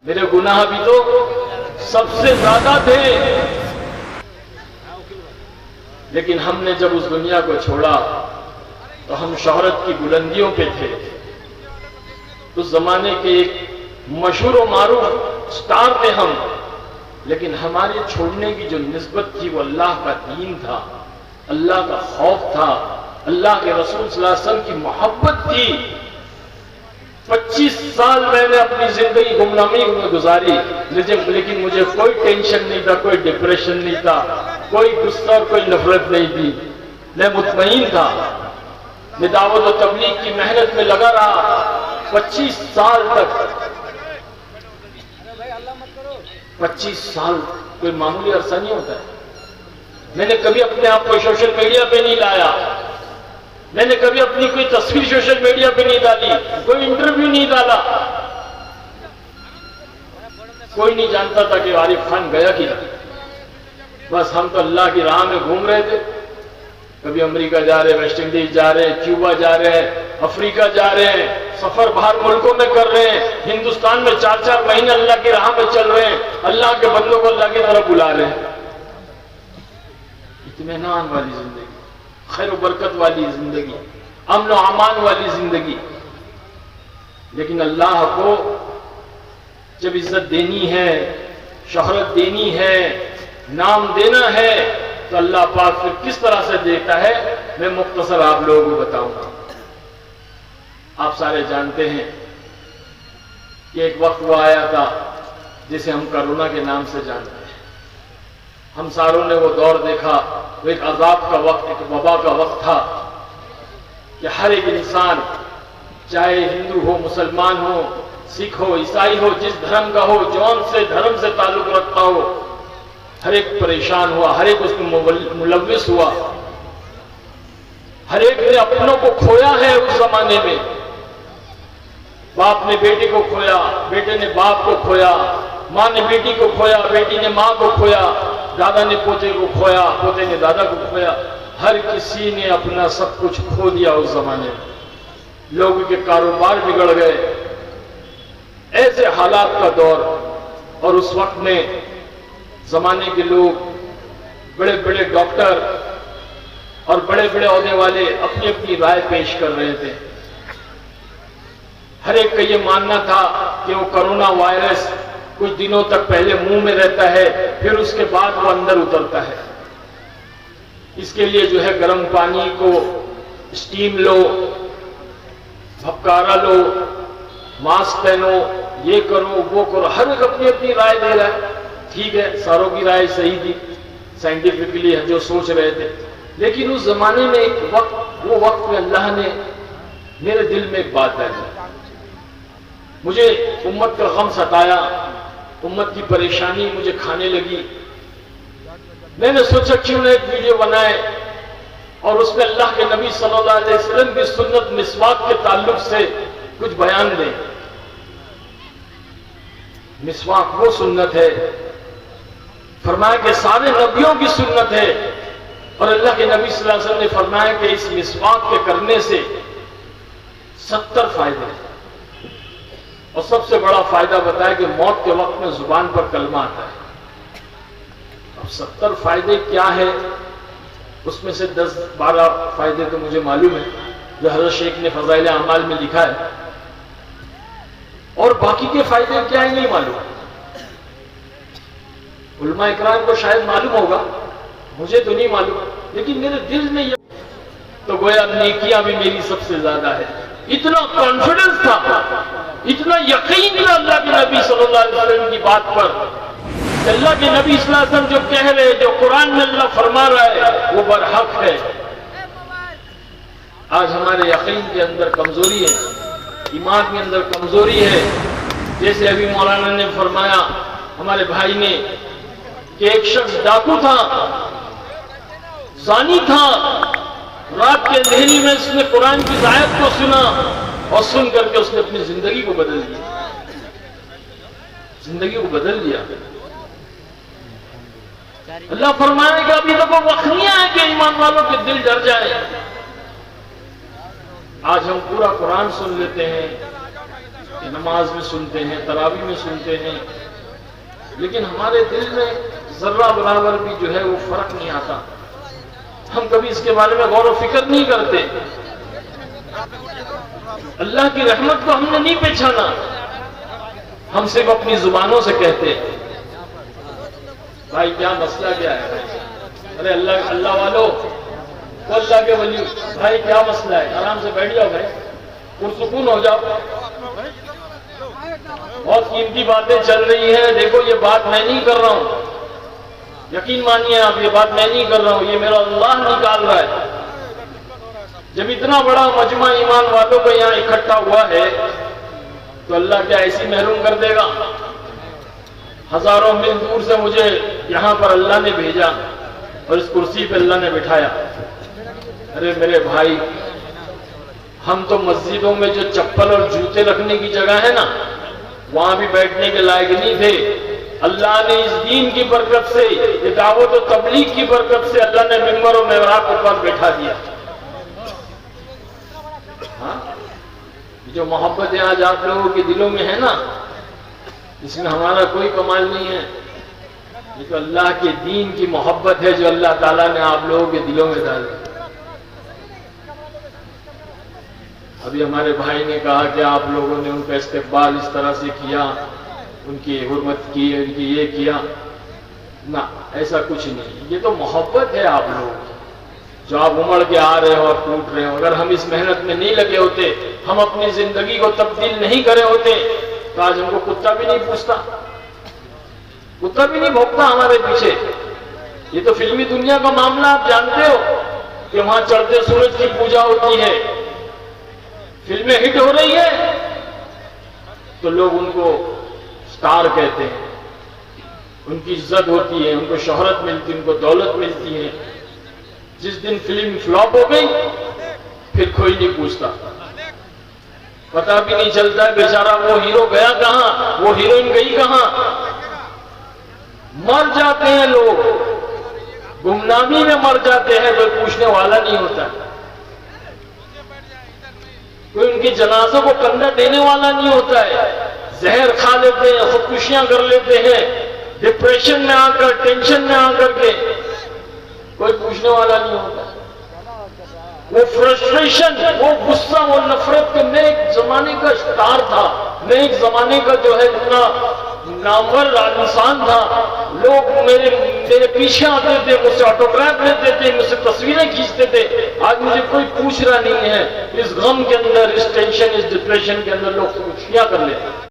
मेरे गुनाह भी तो सबसे ज्यादा थे, लेकिन हमने जब उस दुनिया को छोड़ा तो हम शोहरत की बुलंदियों पे थे। उस जमाने के एक मशहूर व मारूफ स्टार थे हम, लेकिन हमारे छोड़ने की जो निस्बत थी वो अल्लाह का दीन था, अल्लाह का खौफ था, अल्लाह के रसूल सल्लल्लाहु अलैहि वसल्लम की मोहब्बत थी। 25 साल मैंने अपनी जिंदगी गुमनामी में गुजारी, लेकिन मुझे कोई टेंशन नहीं था, कोई डिप्रेशन नहीं था, कोई गुस्सा और कोई नफरत नहीं थी। मैं मुतमईन था। मैं दावत और तबलीग की मेहनत में लगा रहा 25 साल तक। 25 साल कोई मामूली अरसा नहीं होता है। मैंने कभी अपने आप को सोशल मीडिया पे नहीं लाया, मैंने कभी अपनी कोई तस्वीर सोशल मीडिया पे नहीं डाली, कोई इंटरव्यू नहीं डाला। कोई नहीं जानता था कि आरिफ खान गया कि नहीं। बस हम तो अल्लाह की राह में घूम रहे थे। कभी अमेरिका जा रहे, वेस्ट इंडीज जा रहे, क्यूबा जा रहे, अफ्रीका जा रहे हैं, सफर बाहर मुल्कों में कर रहे हैं, हिंदुस्तान में 4-4 महीने अल्लाह की राह में चल रहे हैं, अल्लाह के बंदों को अल्लाह की तरफ बुला रहे हैं। इत्मीनान वाली जिंदगी, खैर बरकत वाली जिंदगी, अमन और अमान वाली जिंदगी। लेकिन अल्लाह को जब इज्जत देनी है, शोहरत देनी है, नाम देना है, तो अल्लाह पाक फिर किस तरह से देता है, मैं मुख्तसर आप लोगों को बताऊंगा। आप सारे जानते हैं कि एक वक्त वो आया था जिसे हम कोरोना के नाम से जानते हैं। हम सारों ने वो दौर देखा, वो एक अजाब का वक्त, एक वबा का वक्त था कि हर एक इंसान, चाहे हिंदू हो, मुसलमान हो, सिख हो, ईसाई हो, जिस धर्म का हो, जौन से धर्म से ताल्लुक रखता हो, हर एक परेशान हुआ, हर एक उसमें मुलव्विस हुआ, हर एक ने अपनों को खोया है। उस जमाने में बाप ने बेटे को खोया, बेटे ने बाप को खोया, माँ ने बेटी को खोया, बेटी ने माँ को खोया, दादा ने पोते को खोया, पोते ने दादा को खोया। हर किसी ने अपना सब कुछ खो दिया उस जमाने में। लोगों के कारोबार बिगड़ गए। ऐसे हालात का दौर, और उस वक्त में जमाने के लोग, बड़े बड़े डॉक्टर और बड़े बड़े ओहदे वाले अपनी अपनी राय पेश कर रहे थे। हर एक का ये मानना था कि वो कोरोना वायरस कुछ दिनों तक पहले मुंह में रहता है, फिर उसके बाद वो अंदर उतरता है। इसके लिए जो है गर्म पानी को स्टीम लो, भपकारा लो, मास्क पहनो, ये करो वो करो। हर एक अपनी अपनी राय दे रहा है। ठीक है, सारों की राय सही थी, साइंटिफिकली जो सोच रहे थे। लेकिन उस जमाने में एक वक्त, वो वक्त में अल्लाह ने मेरे दिल में एक बात डाली। मुझे उम्मत का गम सताया, उम्मत की परेशानी मुझे खाने लगी। मैंने सोचा क्यों ना एक वीडियो बनाए और उसमें अल्लाह के नबी सल्लल्लाहु अलैहि वसल्लम की सुन्नत मिसवाक के ताल्लुक से कुछ बयान दें। मिसवाक वो सुन्नत है, फरमाया कि सारे नबियों की सुन्नत है, और अल्लाह के नबी सल्लल्लाहु अलैहि वसल्लम ने फरमाया कि इस मिसवाक के करने से 70 फायदे हैं। और सबसे बड़ा फायदा बताया कि मौत के वक्त में जुबान पर कलमा आता है। अब 70 फायदे क्या है, उसमें से 10-12 फायदे तो मुझे मालूम है, जो हज़रत शेख ने फज़ाइल अमाल में लिखा है, और बाकी के फायदे क्या है नहीं मालूम। उलमा इकराम को शायद मालूम होगा, मुझे तो नहीं मालूम, लेकिन मेरे दिल में ये तो गोया नेकियां भी मेरी सबसे ज्यादा है। इतना कॉन्फिडेंस था, इतना यकीन था अल्लाह के नबी सल्लल्लाहु अलैहि वसल्लम की बात पर। अल्लाह के नबी सल्लल्लाहु अलैहि वसल्लम जो कह रहे, जो कुरान में अल्लाह फरमा रहा है, वो बरहक है। आज हमारे यकीन के अंदर कमजोरी है, ईमान के अंदर कमजोरी है। जैसे अभी मौलाना ने फरमाया, हमारे भाई ने, कि एक शख्स डाकू था, जानी था, रात के अंधेरी में उसने कुरान की आयत को सुना और सुन करके उसने अपनी जिंदगी को बदल दिया, जिंदगी को बदल दिया। अल्लाह फरमाएगा अभी तो वो वक्तियां हैं कि ईमान वालों के दिल डर जाए। आज हम पूरा कुरान सुन लेते हैं, नमाज में सुनते हैं, तरावी में सुनते हैं, लेकिन हमारे दिल में जर्रा बराबर भी जो है वो फर्क नहीं आता। हम कभी इसके बारे में गौर व फिक्र नहीं करते। अल्लाह की रहमत को हमने नहीं पहचाना, हम सिर्फ अपनी जुबानों से कहते हैं। भाई क्या मसला क्या है? अरे अल्लाह अल्लाह वालों, अल्लाह के वली, भाई क्या मसला है? आराम से बैठ जाओ भाई, पुरसुकून हो जाओ। बहुत कीमती बातें चल रही हैं। देखो ये बात मैं नहीं कर रहा हूं, यकीन मानिए आप, ये बात मैं नहीं कर रहा हूं, ये मेरा अल्लाह निकाल रहा है। जब इतना बड़ा मजमा ईमान वालों को यहां इकट्ठा हुआ है तो अल्लाह क्या ऐसी महरूम कर देगा? हजारों मील दूर से मुझे यहां पर अल्लाह ने भेजा और इस कुर्सी पे अल्लाह ने बिठाया। अरे मेरे भाई, हम तो मस्जिदों में जो चप्पल और जूते रखने की जगह है ना, वहां भी बैठने के लायक नहीं थे। अल्लाह ने इस दीन की बरकत से, ये दावत और तबलीग की बरकत से अल्लाह ने मिंबर और मेहराब के पास बैठा दिया। हाँ? जो मोहब्बत आज आप लोगों के दिलों में है ना, इसमें हमारा कोई कमाल नहीं है। ये तो अल्लाह के दीन की मोहब्बत है जो अल्लाह ताला ने आप लोगों के दिलों में डाली। अभी हमारे भाई ने कहा कि आप लोगों ने उनका इस्तेकबाल इस तरह से किया, उनकी हुर्मत की, उनकी ये किया ना, ऐसा कुछ नहीं। ये तो मोहब्बत है आप लोगों की, जो आप उमड़ के आ रहे हो और टूट रहे हो। अगर हम इस मेहनत में नहीं लगे होते, हम अपनी जिंदगी को तब्दील नहीं करे होते, तो आज हमको कुत्ता भी नहीं पूछता, कुत्ता भी नहीं भौंकता हमारे पीछे। ये तो फिल्मी दुनिया का मामला आप जानते हो कि वहां चढ़ते सूरज की पूजा होती है, फिल्में हिट हो रही है तो लोग उनको स्टार कहते हैं, उनकी इज्जत होती है, उनको शोहरत मिलती है, उनको दौलत मिलती है। जिस दिन फिल्म फ्लॉप हो गई फिर कोई नहीं पूछता, पता भी नहीं चलता है बेचारा वो हीरो गया कहां, वो हीरोइन गई कहां। मर जाते हैं लोग, गुमनामी में मर जाते हैं, कोई पूछने वाला नहीं होता, कोई उनकी जनाजों को कंधा देने वाला नहीं होता है। जहर खा लेते हैं, खुदकुशियां कर लेते हैं, डिप्रेशन में आकर, टेंशन में आकर के, कोई पूछने वाला नहीं होता। वो फ्रस्ट्रेशन, वो गुस्सा, वो नफरत के, मैं एक जमाने का स्टार था, मैं एक जमाने का जो है इतना नामवर इंसान था, लोग मेरे पीछे आते थे, मुझसे ऑटोग्राफ लेते थे, मुझसे तस्वीरें खींचते थे। आज मुझे कोई पूछ रहा नहीं है। इस गम के अंदर, इस टेंशन, इस डिप्रेशन के अंदर लोग खुशियां कर लेते हैं।